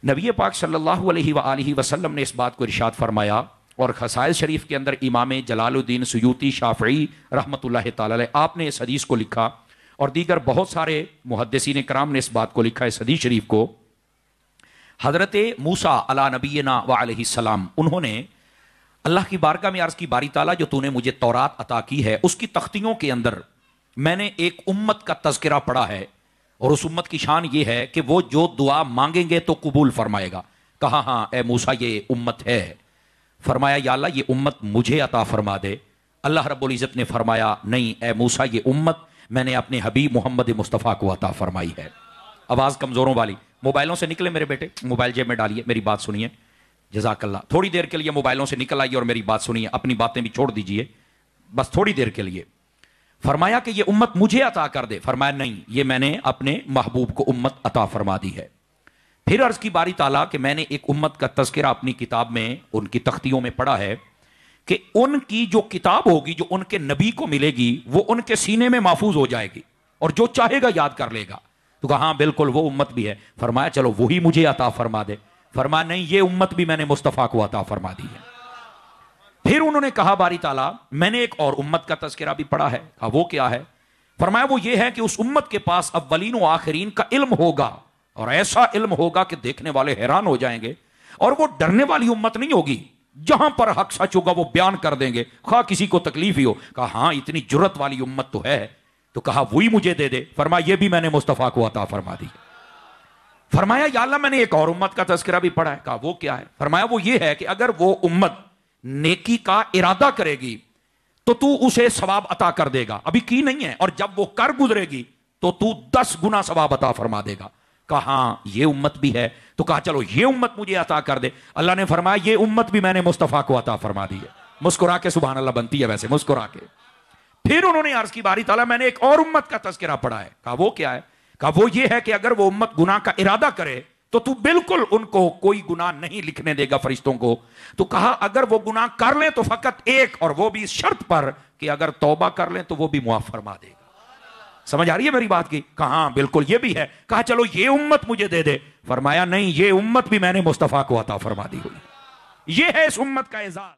नबी पाक सल्लल्लाहु अलैहि वसल्लम ने इस बात को इरशाद फरमाया और खसाइल शरीफ के अंदर इमाम जलालुद्दीन सुयूती शाफ़ई रहमतुल्लाह तआला अलैह आपने इस हदीस को लिखा और दीगर बहुत सारे मुहद्दिसीन कराम ने इस बात को लिखा। इस हदीस शरीफ को हज़रत मूसा अला नबीना व अलैहिस्सलाम उन्होंने अल्लाह की बारगाह में अर्ज़ की, बारी ताला जो तूने मुझे तौरात अता की है उसकी तख्तियों के अंदर मैंने एक उम्मत का तज़किरा पढ़ा है और उस उम्मत की शान ये है कि वो जो दुआ मांगेंगे तो कबूल फरमाएगा। कहा हाँ ए मूसा ये उम्मत है। फरमाया या अल्लाह ये उम्मत मुझे अता फरमा दे। अल्लाह रब्बुल इज़्ज़त ने फरमाया नहीं ए मूसा ये उम्मत मैंने अपने हबीब मोहम्मद मुस्तफ़ा को अता फरमाई है। आवाज़ कमज़ोरों वाली, मोबाइलों से निकले मेरे बेटे, मोबाइल जेब में डालिए, मेरी बात सुनिए, जज़ाकल्लाह। थोड़ी देर के लिए मोबाइलों से निकल आइए और मेरी बात सुनिए, अपनी बातें भी छोड़ दीजिए बस थोड़ी देर के लिए। फरमाया कि ये उम्मत मुझे अता कर दे। फरमाया नहीं ये मैंने अपने महबूब को उम्मत अता फरमा दी है। फिर अर्ज़ की बारी ताला कि मैंने एक उम्मत का तज़किरा अपनी किताब में उनकी तख्तियों में पढ़ा है कि उनकी जो किताब होगी जो उनके नबी को मिलेगी वो उनके सीने में महफूज हो जाएगी और जो चाहेगा याद कर लेगा। तो कहा हाँ बिल्कुल वो उम्मत भी है। फरमाया चलो वही मुझे अता फरमा दे। फरमाया नहीं ये उम्मत भी मैंने मुस्तफ़ा को अता फरमा दी है। फिर उन्होंने कहा बारी ताला मैंने एक और उम्मत का तज़किरा भी पढ़ा है। कहा वो क्या है? फरमाया वो ये है कि उस उम्मत के पास अव्वलीन व आखिरीन का इल्म होगा और ऐसा इल्म होगा कि देखने वाले हैरान हो जाएंगे और वो डरने वाली उम्मत नहीं होगी, जहां पर हक सच होगा वो बयान कर देंगे खा किसी को तकलीफ ही हो। कहा हाँ इतनी जुर्रत वाली उम्मत तो है। तो कहा वही मुझे दे दे। फरमाया ये भी मैंने मुस्तफ़ा को अता फरमा दी। फरमाया या अल्लाह मैंने एक और उम्मत का तज़किरा भी पढ़ा है। कहा वो क्या है? फरमाया वो ये है कि अगर वो उम्मत नेकी का इरादा करेगी तो तू उसे सवाब अता कर देगा, अभी की नहीं है, और जब वो कर गुजरेगी तो तू 10 गुना सवाब अता फरमा देगा। कहा हाँ ये उम्मत भी है। तो कहा चलो ये उम्मत मुझे अता कर दे। अल्लाह ने फरमाया ये उम्मत भी मैंने मुस्तफ़ा को अता फरमा दी है। मुस्कुरा के सुभान अल्लाह बनती है वैसे, मुस्कुरा के। फिर उन्होंने अर्ज की बारी ताला मैंने एक और उम्मत का तज़किरा पढ़ा है। कहा वो क्या है? कहा वो ये है कि अगर वो उम्मत गुनाह का इरादा करे तो तू बिल्कुल उनको कोई गुनाह नहीं लिखने देगा फरिश्तों को। तो कहा अगर वो गुनाह कर लें तो फकत एक, और वो भी इस शर्त पर कि अगर तौबा कर लें तो वो भी मुआफ फरमा देगा। समझ आ रही है मेरी बात की? कहा हाँ बिल्कुल ये भी है। कहा चलो ये उम्मत मुझे दे दे। फरमाया नहीं ये उम्मत भी मैंने मुस्तफ़ा को अता फरमा दी हुई। ये है इस उम्मत का एजाज।